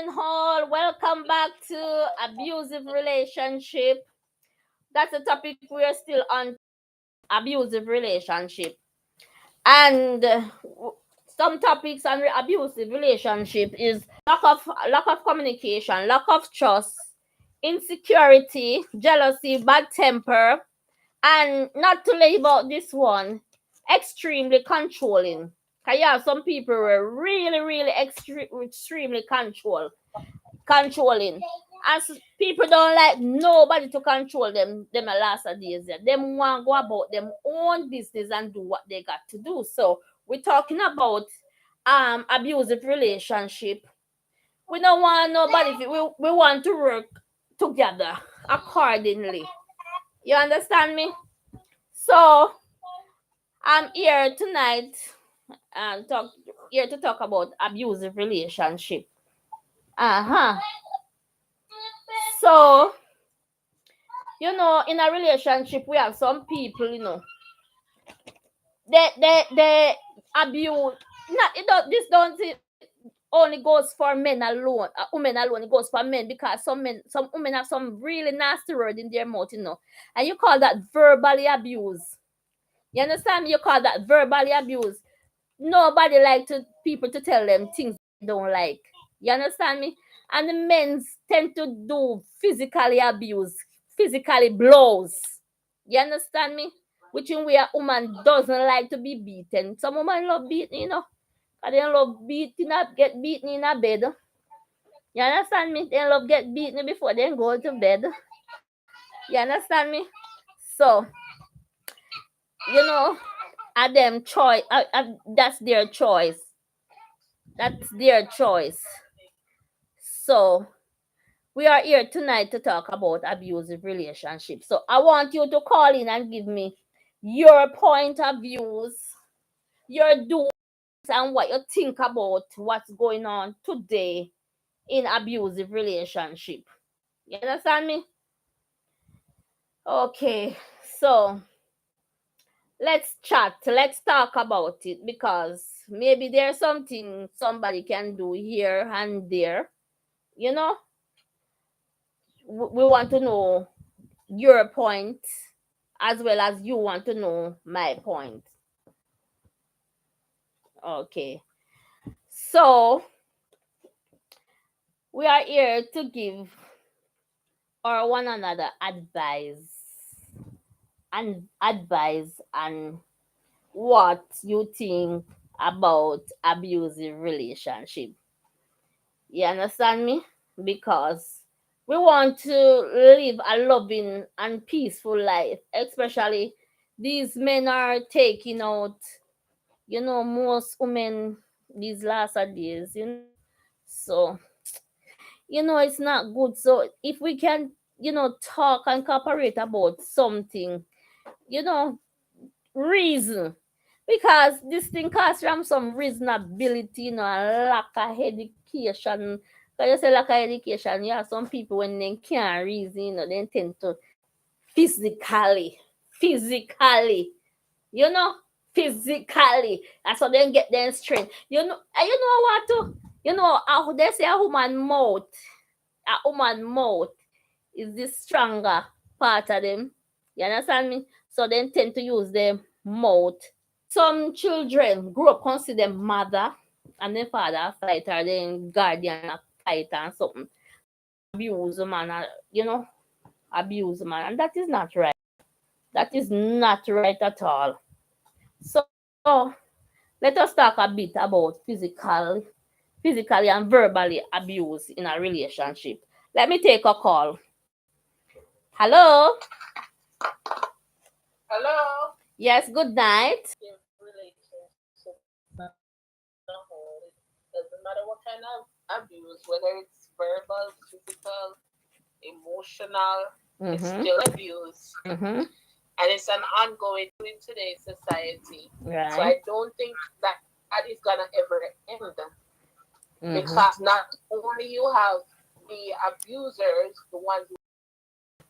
and all. Welcome back to abusive relationship. That's a topic we are still on, abusive relationship. And some topics on abusive relationship is lack of communication, lack of trust, insecurity, jealousy, bad temper, and not to label this one, extremely controlling. Cause yeah, some people were really extremely controlling. As people don't like nobody to control them a last of days. Them want to go about them own business and do what they got to do. So we're talking about abusive relationship. We don't want nobody. We want to work together accordingly. You understand me? So I'm here tonight and to talk about abusive relationship. Uh-huh. So, in a relationship we have some people, they abuse. Not it don't this don't only goes for men alone, women alone. It goes for men because some women have some really nasty word in their mouth, and you call that verbally abuse. You understand me? You call that verbally abuse. Nobody like people to tell them things they don't like. You understand me? And the men tend to do physically abuse, physically blows. You understand me? Which in where a woman doesn't like to be beaten. Some women love beating, and they love get beaten in a bed. You understand me? They love get beaten before they go to bed. You understand me? So, at them choice. That's their choice. That's their choice. So we are here tonight to talk about abusive relationships. So I want you to call in and give me your point of views, your do's and what you think about what's going on today in abusive relationship. You understand me? Okay, so let's chat. Let's talk about it because maybe there's something somebody can do here and there. You know, we want to know your point as well as you want to know my point. Okay. So we are here to give our one another advice and what you think about abusive relationship. You understand me? Because we want to live a loving and peaceful life, especially these men are taking out, most women these last days, So, it's not good. So if we can, talk and cooperate about something, you know, reason. Because this thing comes from some reasonability, and lack of education. Because you say lack of education, you have some people when they can't reason, they tend to physically, you know, physically. That's how they get their strength. And you know what to, they say a woman mouth is the stronger part of them. You understand me? So they tend to use their mouth. Some children grow up consider them mother and their father a fighter, then guardian a fighter and something. Abuse man, abuse man, and that is not right. That is not right at all. So let us talk a bit about physically and verbally abuse in a relationship. Let me take a call. Hello? Hello? Yes, good night. Doesn't matter what kind of abuse, whether it's verbal, physical, emotional, it's still abuse. And it's an ongoing in today's society. Right. So I don't think that is gonna ever end. Because not only you have the abusers, the ones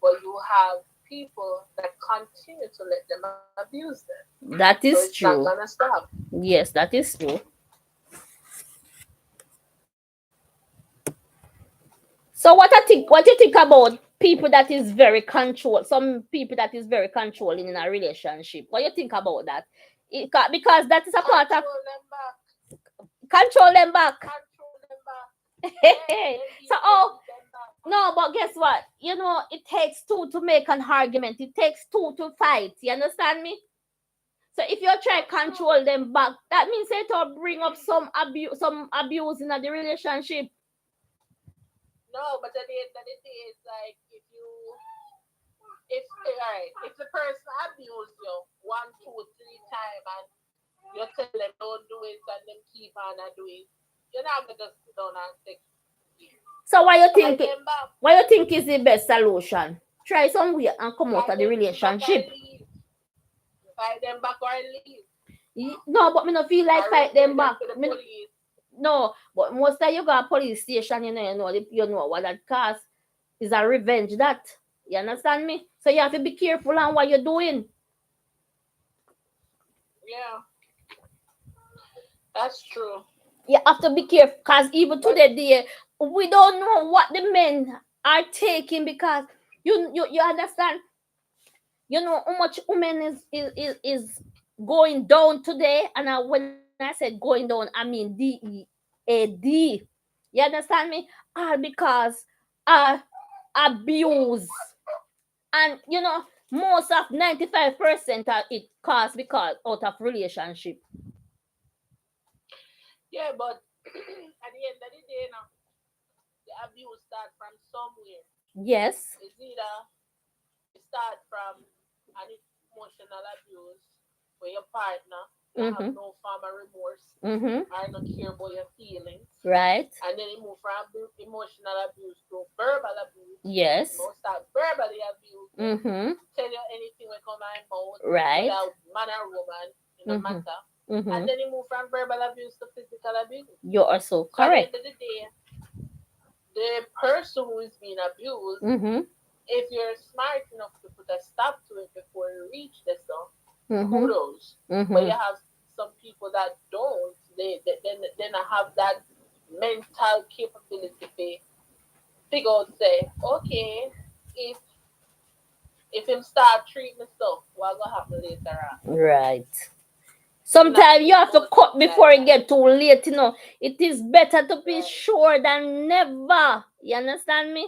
but you have people that continue to let them abuse them. That is so it's true. not gonna stop. Yes, that is true. So what you think about people that is very control, some people that is very controlling in a relationship? What you think about that? Because that is a part of Control them back. control them back. Control them back. Yeah, So they oh beat them back. no, but guess what? It takes two to make an argument. It takes two to fight. You understand me? So if you try That's true. control them back, that means it will bring up some abuse in the relationship. No, but at the end of the day, it's like if alright, if the person abuse you one, two, three times and you tell them don't do it and them keep on and do it, you're not gonna just sit down and take it. So Fight them back. what you think is the best solution? Try some way and come out Fight of the them back or relationship. leave. Fight them back or leave. No, but me no feel like Or fight report them them back. to the Me, police. no, but most of you go to police station, you know what that cause is a revenge that. You understand me? So you have to be careful on what you're doing. Yeah, that's true. You have to be careful because even But today, we don't know what the men are taking because you understand. You know how much women is going down today, and when I said going down, I mean DEAD. You understand me? All because uh abuse, and most of 95% of it caused because out of relationship. yeah, but at the end of the day, now the abuse start from somewhere. Yes. It's either it start from an emotional abuse where your partner don't have Mhm. no form of remorse Mhm. or not care about your feelings, Right. and then it move from emotional abuse to verbal abuse. Yes. Most start verbally abuse you, Mhm. tell you anything will come my mouth, Right. whether man or woman, in the Mhm. matter. And Mhm. then it move from verbal abuse to physical abuse. You are so So at the end correct. of the day, the person who is being abused, Mhm. if you're smart enough to put a stop to it before you reach the stuff, Mhm. kudos. But you Mhm. have some people that don't. They not have that mental capability to figure out say, okay, if if him start treating stuff, what gonna happen later on? Right. Him not Sometimes you think have to about it cut before like it that. get too late. It is better to be Right, sure than never. You understand me?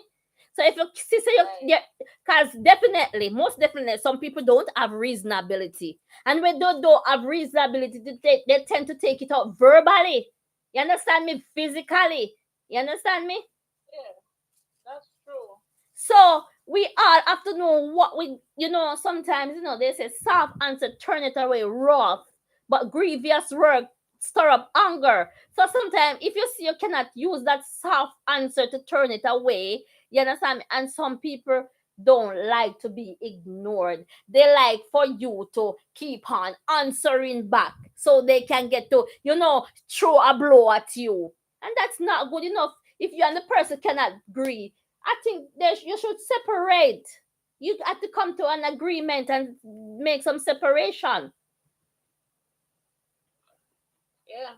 So if you see, so right. because definitely, most definitely, some people don't have reasonability, and when they don't have reasonability, they tend to take it out verbally. You understand me? Physically. You understand me? Yeah, that's true. So we all have to know what sometimes, they say soft answer turn it away rough, but grievous work stir up anger. So sometimes if you see you cannot use that soft answer to turn it away, you understand me? And some people don't like to be ignored. They like for you to keep on answering back so they can get to, throw a blow at you. And that's not good enough. If you and the person cannot agree, I think you should separate. You have to come to an agreement and make some separation. Yeah.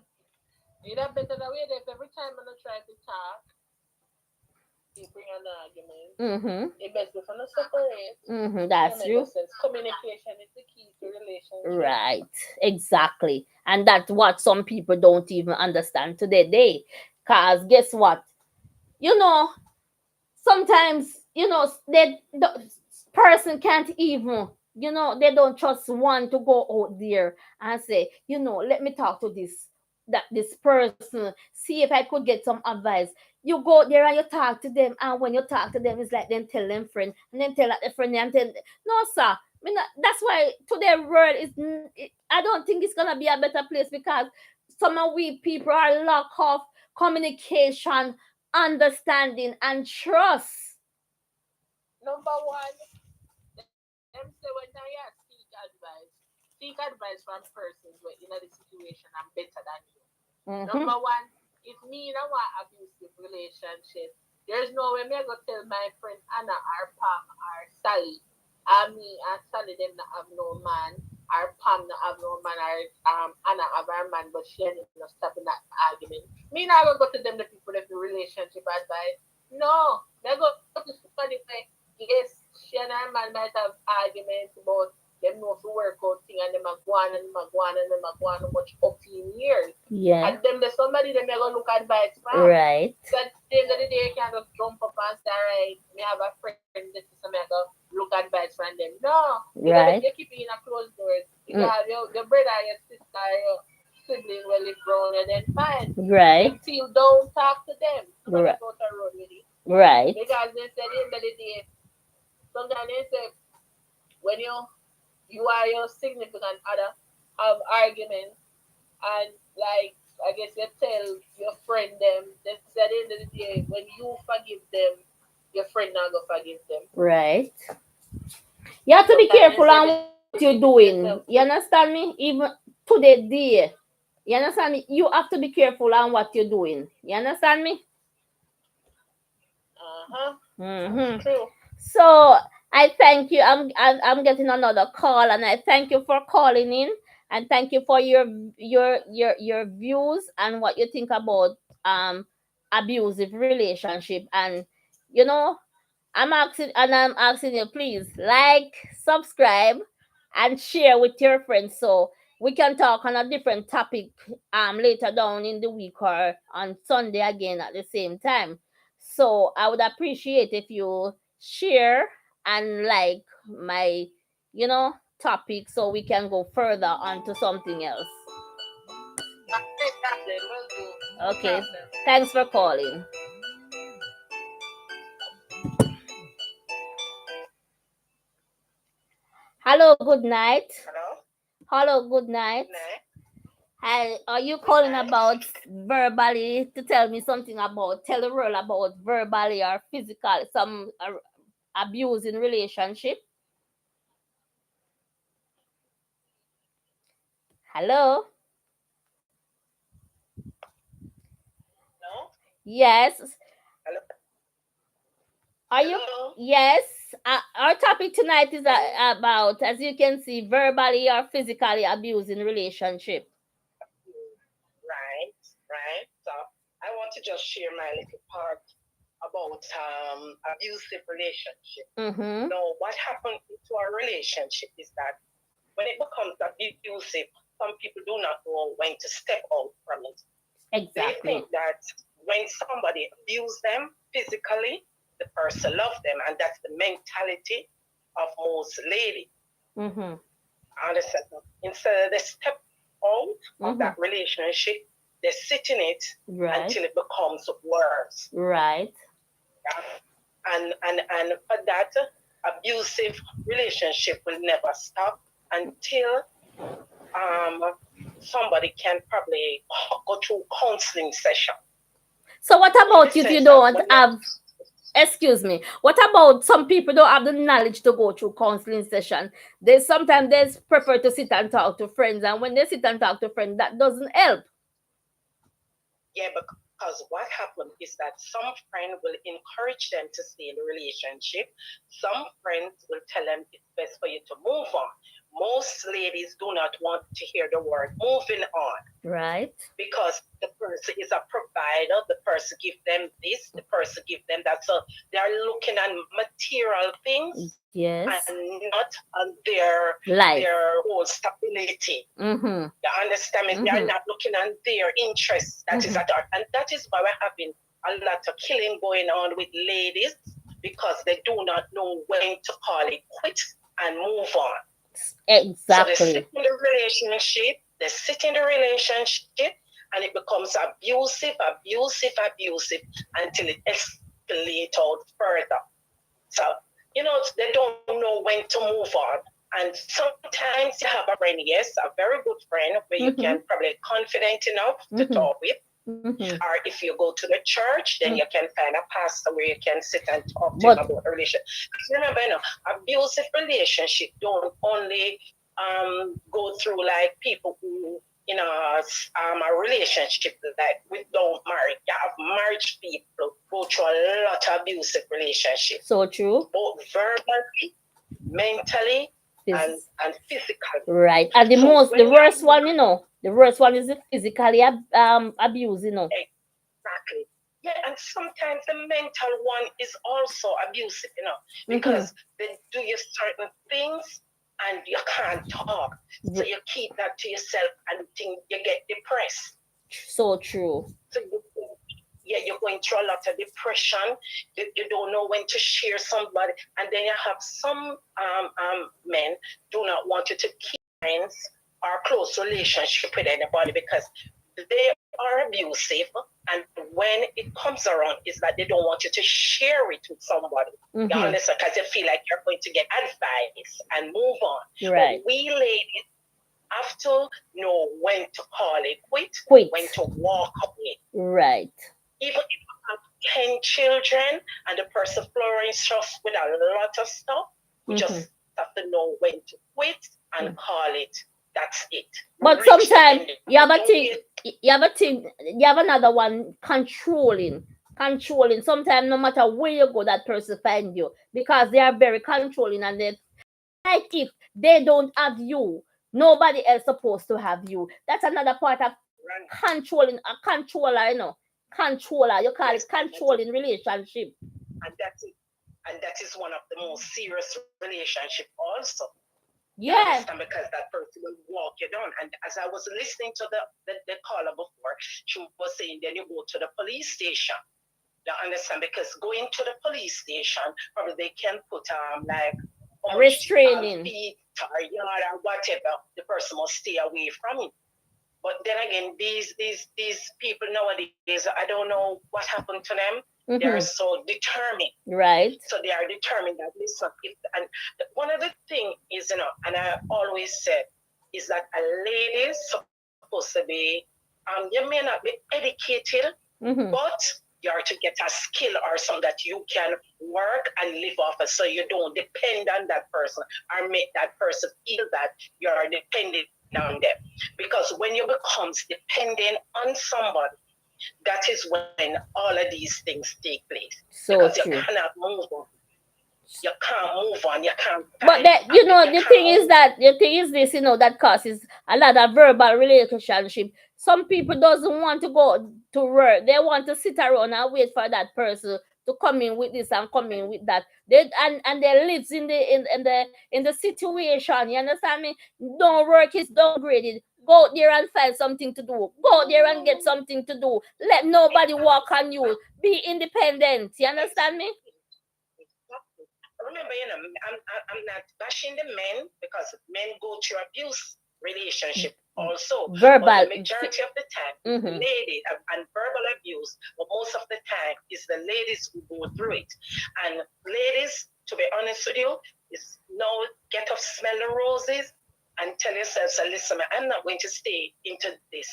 You that better the way that every time I try to talk, you bring an argument. Mhm. It best if you separate. Mhm. That That's make no true. sense. Communication is the key to relationship. Right. Exactly. And that's what some people don't even understand today. Cause guess what? You know, sometimes the person can't even, they don't trust one to go out there and say, let me talk to this person, see if I could get some advice. You go there and you talk to them, and when you talk to them, it's like them tell them friend, and then tell that the friend, and tell, no sir. That's why today world I don't think it's gonna be a better place, because some of we people are lack of communication, understanding, and trust. Number one, them say when I seek advice from persons who in a situation I'm better than you. Number Mm-hmm. one, if me in a want abusive relationship, there's no way me I go tell my friend Anna or Pam or Sally, and me and Sally them not have no man, or Pam not have no man, or Anna have her man, but she ended up stopping that argument. Me not gonna go to them the people that the relationship advice. No. They go to somebody say, yes, she and her man might have arguments about them know to work out thing and them a go on and them a go on and them a go on much up in years. Yeah. And them there's somebody them gonna look advice from. Right. So at the end of the day you can't just jump up and say, alright, me have a friend that is some go look advice from them. No. You Right. keep it in a closed doors. If you Mm. have your brother, your sister, your sibling will live grown and then fine. Right. Until don't talk to them. Somebody Right. go to road with it. Right. Because they said at the end of the day, sometimes they say when you are your significant other have arguments and like I guess you tell your friend them they said at the end of the day when you forgive them your friend not gonna forgive them. Right. You have to be Sometimes they careful say on the what you're secret to doing. yourself You too. understand me? Even to the day. You understand me? You have to be careful on what you're doing. You understand me? Uh-huh. That's Mm-hmm. true. So I thank you. I'm getting another call, and I thank you for calling in, and thank you for your views and what you think about abusive relationship. And you know, I'm asking you, please like, subscribe, and share with your friends so we can talk on a different topic later down in the week or on Sunday again at the same time. So I would appreciate if you share and like my, you know, topic so we can go further onto something else. No problem, will do. No Okay. problem. Thanks for calling. Hello, good night. Hello? Hello, good Good night. night. Hi, are you Good calling night. about verbally to tell me something about tell the world about verbally or physical some abuse in relationship? Hello. No? Yes. Hello? Are you? Hello? Yes. Our topic tonight is Hello? about, as you can see, verbally or physically abuse in relationship. Right, right. So I want to just share my little part about abusive relationship. Mm-hmm. Now, what happened to our relationship is that when it becomes abusive, some people do not know when to step out from it. They think Exactly. that when somebody abuses them physically, the person loves them, and that's the mentality of most ladies. Mm-hmm. Understand? Instead, they step out of Mm-hmm. that relationship, they sit in it Right. until it becomes worse. Right. Yeah? And for that, abusive relationship will never stop until um, somebody can probably go through counseling session So what in the about if you sense that don't when you have, excuse me, what about some people don't have the knowledge to go through counseling session? They sometimes they prefer to sit and talk to friends, and when they sit and talk to friends, that doesn't help. yeah, because what happened is that some friend will encourage them to stay in the relationship. Some friends will tell them it's best for you to move on. Most ladies do not want to hear the word moving on Right. because the person is a provider, the person give them this, the person give them that. So they're looking at material things Yes. and not on Life. their whole stability. Mm-hmm. You understand me? They are Mm-hmm. not looking at their interests. That is Mm-hmm. at heart. And that is why we're having a lot of killing going on with ladies because they do not know when to call it quit and move on. So they sit Exactly. in the relationship, and it becomes abusive until it escalates out further. So, they don't know when to move on. And sometimes you have a friend, yes, a very good friend where you can Mm-hmm. probably confident enough to Mm-hmm. talk with. Mm-hmm. Or if you go to the church, then you can find a pastor where you can sit and talk to him But about a relationship. Because remember, abusive relationship don't only go through like people who a relationship like without marriage. You have marriage people go through a lot of abusive relationships, so true. both verbally, mentally, Phys- and physically. right. And the So most, the when you worst one, the worst one is the physically abuse. exactly, yeah, and sometimes the mental one is also abusive, Mm-hmm. because they do you certain things and you can't talk. So you keep that to yourself and think you get depressed. So true. So yeah, you're going through a lot of depression. You don't know when to share somebody, and then you have some men do not want you to keep friends or close relationship with anybody because they are abusive, and when it comes around, is that they don't want you to share it with somebody. You Mm-hmm. understand? Because they feel like you're going to get advice and move on. But Right. we ladies have to know when to call it quit, Quit. when to walk away. Right. Even if you have 10 children and the person flourishes with a lot of stuff, we Mm-hmm. just have to know when to quit and call it. That's it. We But reach the sometimes end of you it. have a Don't thing, get you have another one controlling. Controlling. Sometimes no matter where you go, that person find you because they are very controlling and they like if they don't have you, nobody else supposed to have you. That's another part of right. controlling a controller. Controller. You call Yes, it and that's it. controlling relationship. And that's it. And that is one of the most serious relationship also. You understand? Yeah. Because that person will walk you down. And as I was listening to the caller before, she was saying then you go to the police station. You understand? Because going to the police station, probably they can put like how much Restraining. feet or yard or whatever, the person must stay away from it. But then again, these people nowadays, I don't know what happened to them. They are Mm-hmm. so determined. Right. So they are determined that listen, if and one of the thing is, and I always said, is that a lady is supposed to be, you may not be educated, Mm-hmm. but you are to get a skill or something that you can work and live off of so you don't depend on that person or make that person feel that you are dependent on them. Because when you become dependent on somebody, that is when all of these things take place. Because So you true. cannot move on. You can't move on. You can't But find that you the can't thing move is on. that the thing is this, that causes a lot of verbal relationship. Some people doesn't want to go to work. They want to sit around and wait for that person to come in with this and come in with that. And they lives in the situation. You understand me? Don't work is downgraded. Go out there and find something to do. Go out there and get something to do. Let nobody walk on you. Be independent. You understand me? Exactly. Remember, I'm not bashing the men because men go through abuse relationship also, but the Verbal. majority of the time is the Mm-hmm. lady and verbal abuse. But most of the time is the ladies who go through it. And ladies, to be honest with you, is now get up, smell the roses, and tell yourself, so listen, I'm not going to stay into this.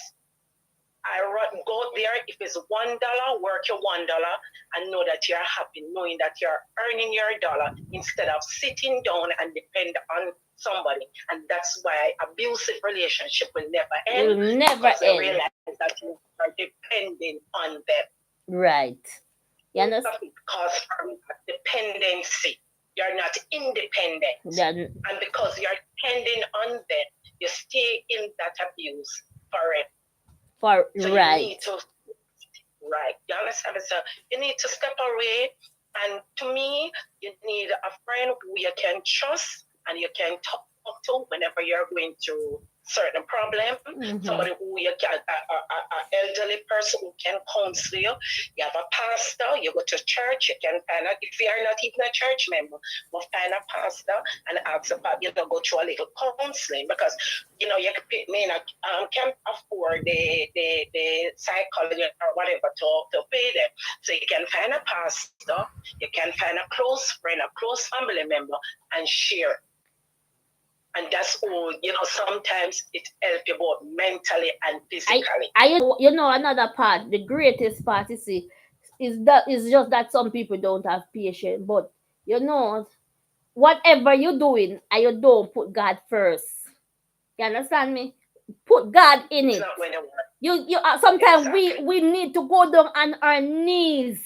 Go there. If it's $1, work your $1 and know that you're happy, knowing that you're earning your dollar instead of sitting down and depend on somebody. And that's why abusive relationship will never end Will never because they end. realize that you are depending on them. Right. You Most of understand? it comes from dependency. You're not independent. Then And because you're depending on them, you stay in that abuse forever. for So you right. need to right. You understand me? So you need to step away. And to me, you need a friend who you can trust and you can talk to whenever you're going through certain problem. Somebody Mm-hmm. who you can, a elderly person who can counsel you. You have a pastor. You go to church. You can find out if you are not even a church member, go find a pastor and ask about go through a little counseling because may not can afford the psychology or whatever to pay them. So you can find a pastor, you can find a close friend, a close family member, and share. And that's all. Sometimes it helps you both mentally and I physically. I another part, the greatest part you see is just that some people don't have patience. But whatever you're doing and you don't put God first. You understand me? Put God in It's it. not going to work. You sometimes we Exactly. we need to go down on our knees.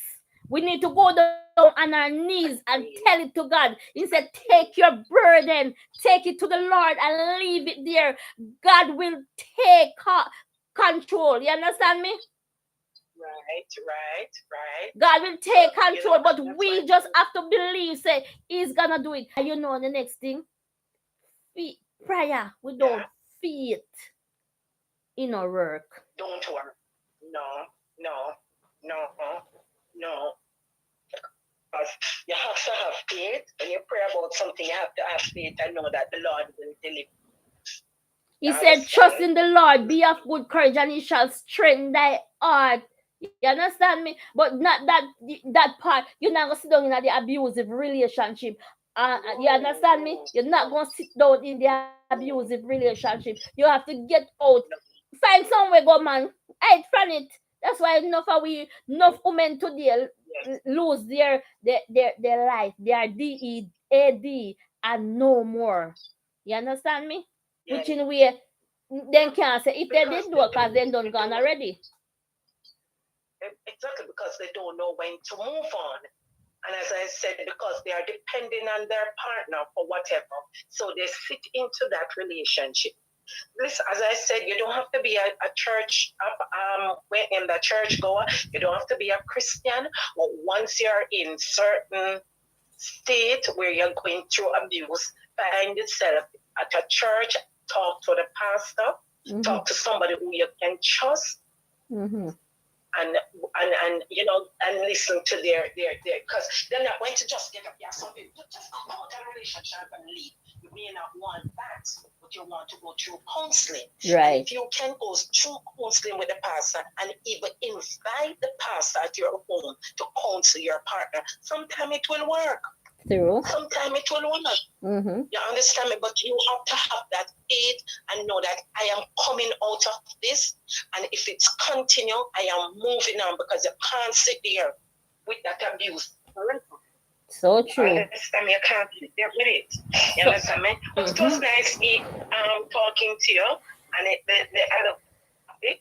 We need to go down on our knees and tell it to God. He said, take your burden, take it to the Lord and leave it there. God will take control. You understand me? Right. God will take But control, but that's why we just have to believe, say, He's gonna do it. And you know, the next thing, prayer without yeah, faith in our work. don't worry. No, no, no, no. Because you have to have faith. When you pray about something, you have to have faith and know that the Lord will deliver. He You said, trust understand? in the Lord, be of good courage, and He shall strengthen thy heart. You understand me? But not that part. You're not gonna sit down in the abusive relationship. You No, understand me? no, You're not no, gonna sit down in the abusive no, relationship. You have to get out. no. Find somewhere, go man. Hide from it. That's why enough women today Yes, lose their life, their DEAD, and no more. You understand me? Which yes. in way then can't say if they Because did do it, cause they done gone already. exactly because they don't know when to move on. And as I said, because they are depending on their partner for whatever, so they sit into that relationship. Listen, as I said, you don't have to be a church in the church goer. You don't have to be a Christian. But once you're in certain state where you're going through abuse, find yourself at a church, talk to the pastor, Mm-hmm. talk to somebody who you can trust, Mm-hmm. and and listen to their because they're not going to just get up. Yeah, some people just come out of a relationship and leave. You may not want that, but you want to go through counseling. And Right. if you can go through counseling with the pastor and even invite the pastor at your home to counsel your partner, sometimes it will work. Through. Sometimes it will work. Mm-hmm. You understand me? But you have to have that faith and know that I am coming out of this. And if it's continue, I am moving on because you can't sit there with that abuse. So You true. understand me? You can't sit there with it. You So. understand me? But it was Mm-hmm. nice me talking to you. And the other topic.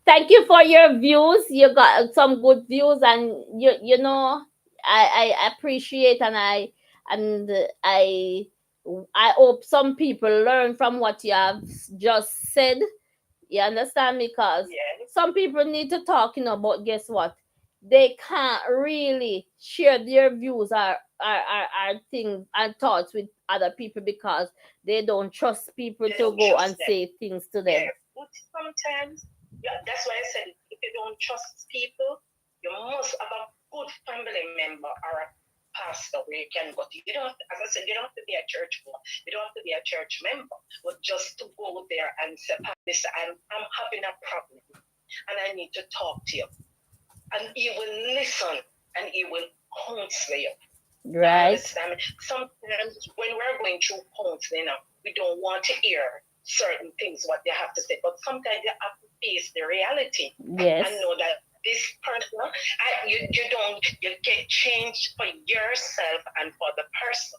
Thank you for your views. You got some good views, and you know I appreciate, and I hope some people learn from what you have just said. You understand me? Because Yeah. some people need to talk, but guess what? They can't really share their views or things and thoughts with other people because they don't trust people They to don't go trust and them. say things to them. Yeah. But sometimes, yeah, that's why I said if you don't trust people, you must have a good family member or a pastor where you can go to. You don't have to, as I said, you don't have to be a church boy. You don't have to be a church member. But just to go there and say, listen, I'm having a problem and I need to talk to you. And he will listen and he will counsel you. You Right? understand me? Sometimes when we're going through counseling, we don't want to hear certain things what they have to say, but sometimes you have to face the reality Yes. and know that this person, you get changed for yourself and for the person.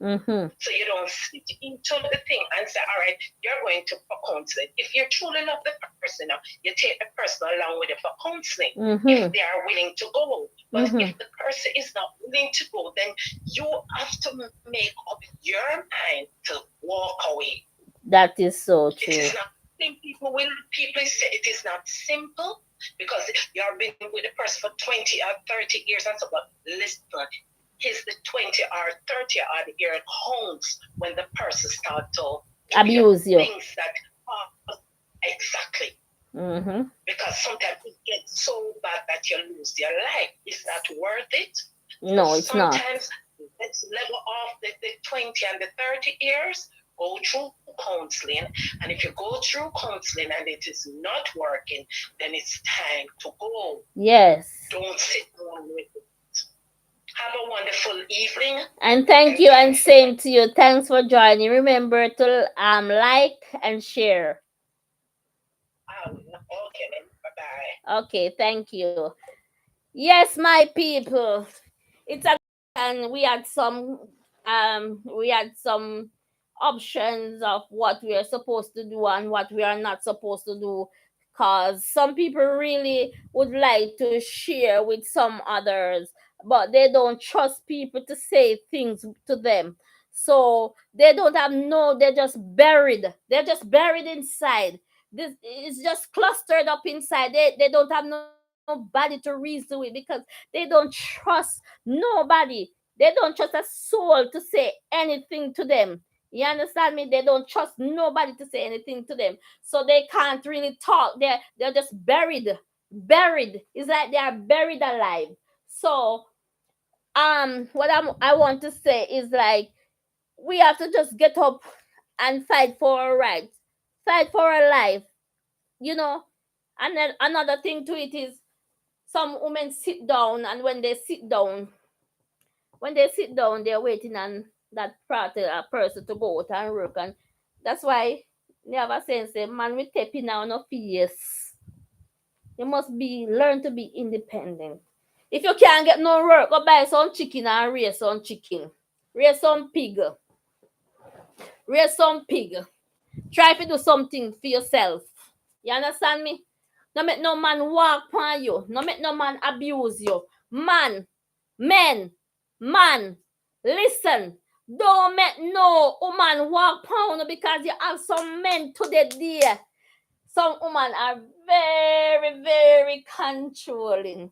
Mm-hmm. So you don't sit into the thing and say, all right, you're going to for counseling. If you truly love the person, you take the person along with you for counseling if Mm-hmm. they are willing to go. But Mm-hmm. if the person is not willing to go, then you have to make up your mind to walk away. That is so It true. is not people say it is not simple because you have been with the person for 20 or 30 years and so but listen, is the 20 or 30 odd year counts when the person start to do your Abuse you. things that exactly Mm-hmm. because sometimes it gets so bad that you lose your life. Is that worth it? So No, it's not. sometimes let's level off the 20 and the 30 years, go through counseling. And if you go through counseling and it is not working, then it's time to go. Yes. Don't sit down with it. Have a wonderful evening. And thank And you, and same to you. Thanks for joining. Remember to like and share. okay, then. Bye bye. Okay, thank you. Yes, my people. It's a and we had some options of what we are supposed to do and what we are not supposed to do, because some people really would like to share with some others, but they don't trust people to say things to them, so they don't have no, they're just buried inside. This is just clustered up inside. They don't have no nobody to reason with, because they don't trust nobody. They don't trust a soul to say anything to them. You understand me? They don't trust nobody to say anything to them. So they can't really talk. They're just buried. Buried. It's like they are buried alive. So what I want to say is like, we have to just get up and fight for our rights. Fight for our life. You know? And then another thing to it is, some women sit down, and when they sit down, they're waiting on that person to go out and work. And that's why they have a saying, say, man, we tapping now no fears. You must be learn to be independent. If you can't get no work, go buy some chicken and raise some chicken. Raise some pig. Raise some pig. Try to do something for yourself. You understand me? No make no man walk on you. No make no man abuse you. Man, men, man, listen. Don't make no woman walk on you, because you have some men today there. Some women are very, very controlling.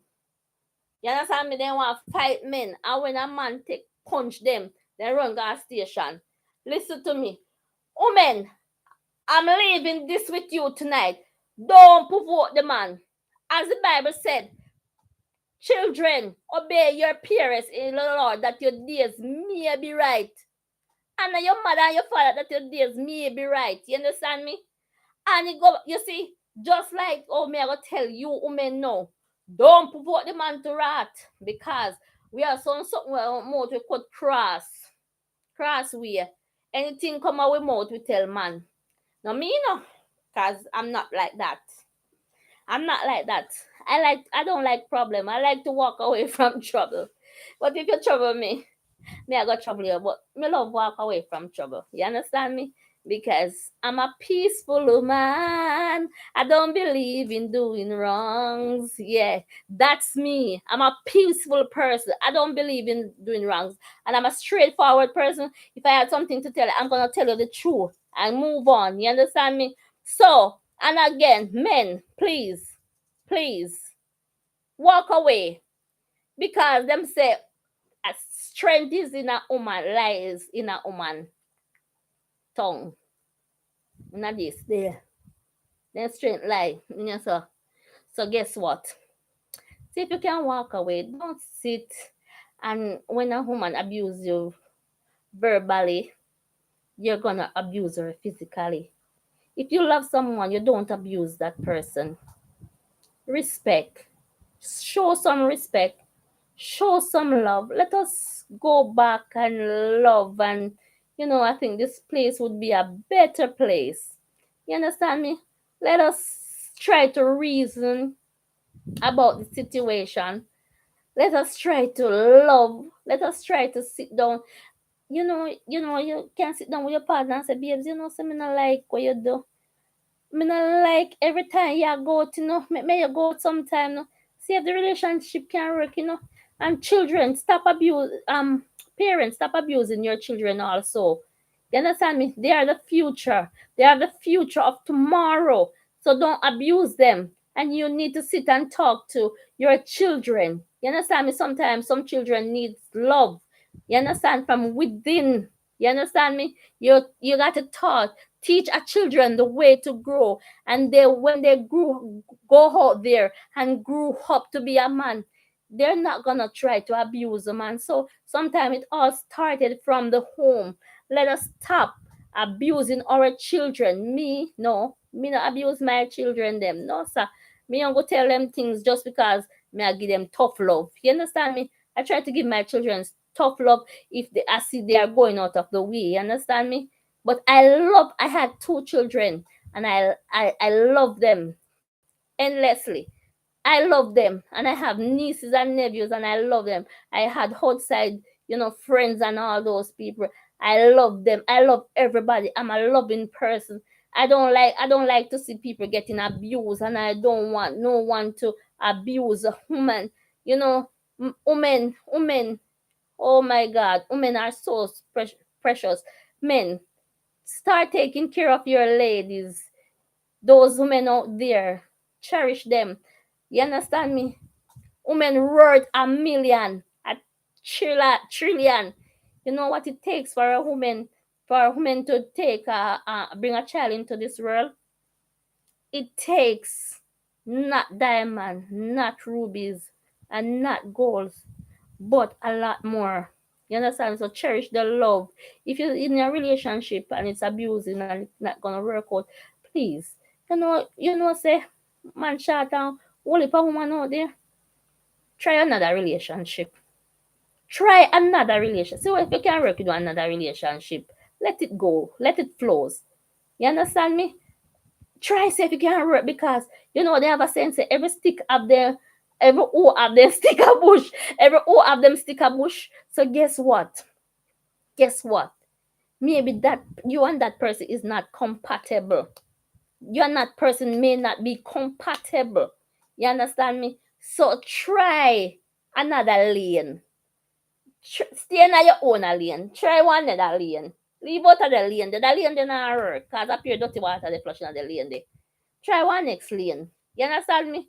You understand me? They want to fight men. And when a man take punch them, they run gas station. Listen to me. Women, I'm leaving this with you tonight. Don't provoke the man. As the Bible said, children, obey your parents in the Lord, that your days may be right. And your mother and your father, that your days may be right. You understand me? And you see, just like, me, I go tell you, women, no. Don't provoke the man to wrath, because we are something more we could cross way. Anything come out with mouth, we tell man. No, me no, because I'm not like that. I'm not like that. I don't like problem. I like to walk away from trouble. But if you trouble me I got trouble you, but me love walk away from trouble. You understand me? Because I'm a peaceful woman. I don't believe in doing wrongs. Yeah, that's me. I'm a peaceful person. I don't believe in doing wrongs. And I'm a straightforward person. If I had something to tell you, I'm gonna tell you the truth and move on. You understand me? So, and again, men, please walk away. Because them say, a strength is in a woman, lies in a woman tongue. Not this there. Then strength lie. So guess what? See, if you can walk away, don't sit. And when a woman abuse you verbally, you're gonna abuse her physically. If you love someone, you don't abuse that person. Respect. Show some respect. Show some love. Let us go back and love. And I think this place would be a better place. You understand me? Let us try to reason about the situation. Let us try to love. Let us try to sit down. You can sit down with your partner and say, babes, so me not like what you do. Me not like every time you go out, may you go out sometime, see if the relationship can work, And children, stop abuse. Parents, stop abusing your children also. You understand me? They are the future. They are the future of tomorrow. So don't abuse them. And you need to sit and talk to your children. You understand me? Sometimes some children need love. You understand, from within. You understand me? You got to talk, teach our children the way to grow. And when they go out there and grew up to be a man, they're not gonna try to abuse a man. So sometimes it all started from the home. Let us stop abusing our children. Me not abuse my children them. No, sir. Me don't go tell them things just because me I give them tough love. You understand me? I try to give my children tough love if I see they are going out of the way. You understand me? But I had two children, and I love them endlessly. I love them, and I have nieces and nephews, and I love them. I had outside, friends and all those people. I love them. I love everybody. I'm a loving person. I don't like to see people getting abused, and I don't want no one to abuse a woman. Women. Oh my God, women are so precious. Men, start taking care of your ladies. Those women out there, cherish them. You understand me? Women worth a million, a trillion. You know what it takes for a woman to take bring a child into this world? It takes not diamond, not rubies, and not golds, but a lot more. You understand? So cherish the love. If you're in a relationship and it's abusing and it's not gonna work out, please, say, man, shut down. Only for woman out there, try another relationship. Try another relationship. So if you can work with another relationship, let it go. Let it flows. You understand me? Try see if you can work because they have a sense that every stick up there, every O of them stick a bush, every O of them stick a bush. So guess what? Guess what? Maybe that you and that person is not compatible. You and that person may not be compatible. You understand me? So try another lane. Stay in your own lane. Try one other lane. Leave out of the lane. The lane they not work. Cause up here dirty water they flushing out the lane there. Try one next lane. You understand me?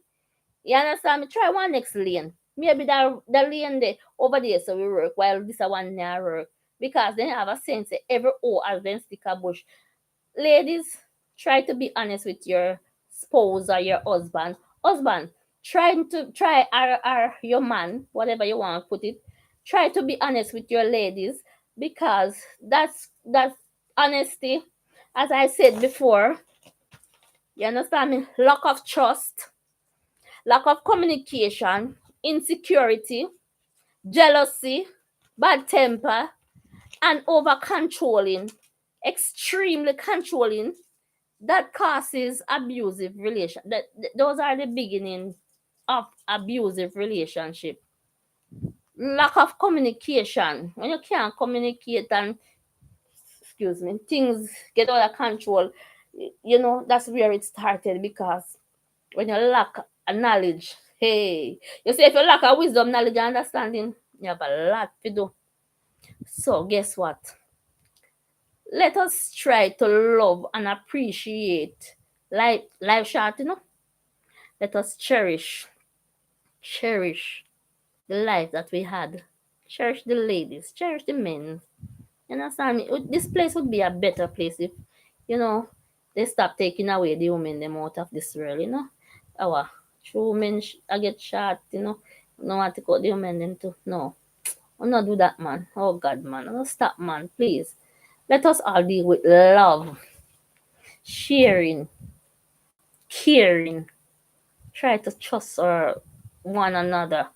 You understand me? Try one next lane. Maybe the lane there over there so we work while this one not work. Because they have a sense that every O as them stick a bush. Ladies, try to be honest with your spouse or your husband. Husband, try your man, whatever you want to put it. Try to be honest with your ladies because that's honesty. As I said before, you understand me? Lack of trust, lack of communication, insecurity, jealousy, bad temper, and over controlling, extremely controlling, that causes abusive relation. Those are the beginning of abusive relationship. Lack of communication. When you can't communicate and excuse me, things get out of control. That's where it started because when you lack a knowledge, hey, you see, if you lack a wisdom, knowledge, and understanding, you have a lot to do. So guess what? Let us try to love and appreciate life short, Let us cherish the life that we had. Cherish the ladies, cherish the men. You understand me? This place would be a better place if, you know, they stop taking away the women them out of this world. Our true men I get shot. No want to cut the women them too. No. I'm not do that, man. Oh God, man. No stop, man. Please. Let us all deal with love, sharing, caring. Try to trust one another.